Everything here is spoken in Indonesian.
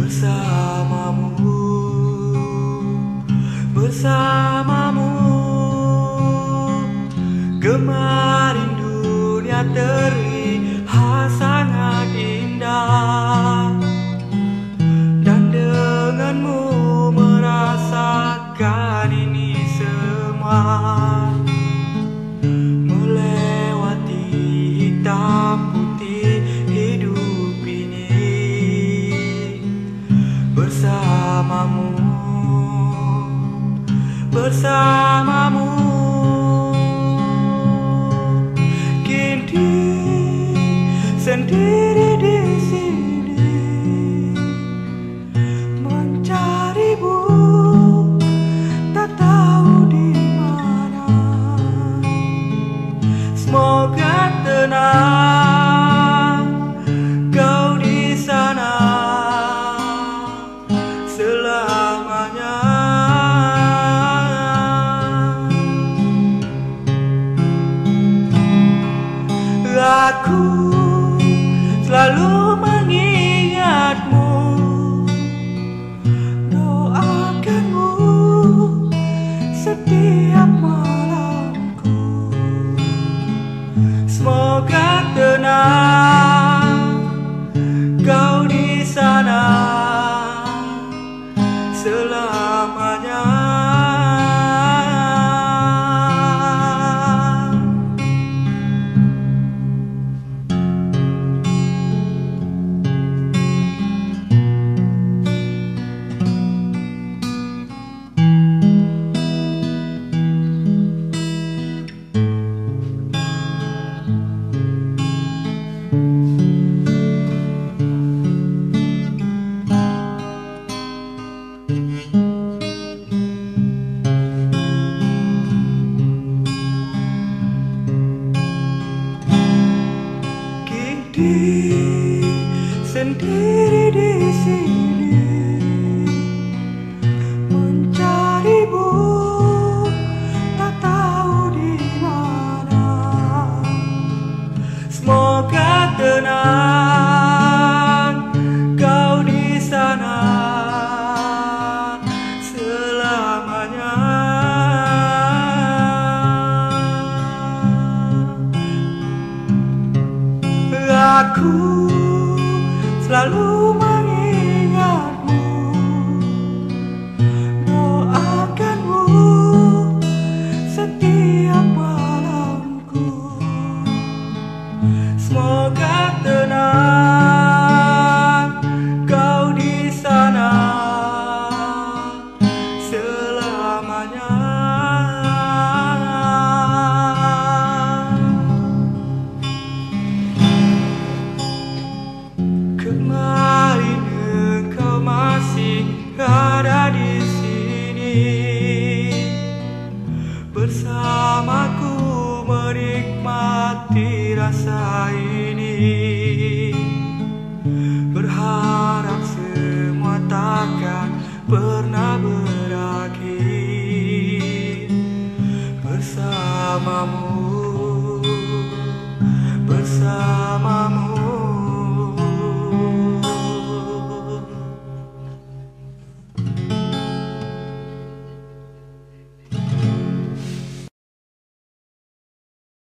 bersamamu, bersamamu. Kemarin dunia terlihat sangat indah, dan denganmu merasakan ini semua. Melewati hitam putih hidup ini, bersamamu, bersamamu. Kini sendiri di sini mencarimu, tak tahu di mana. Semoga tenang kau di sana selamanya. Aku selalu mengingatmu, doakanmu setiap malamku. Semoga tenang kau di sana selamanya. Sendiri di sini mencarimu, tak tahu di mana. Semoga tenang kau di sana selamanya. Aku selalu mengingatmu, doakanmu setiap malamku. Semoga tenang kau di sana selamanya. Kemarin engkau masih ada di sini, bersamaku menikmati rasa ini. Berharap semua takkan pernah berakhir bersamamu.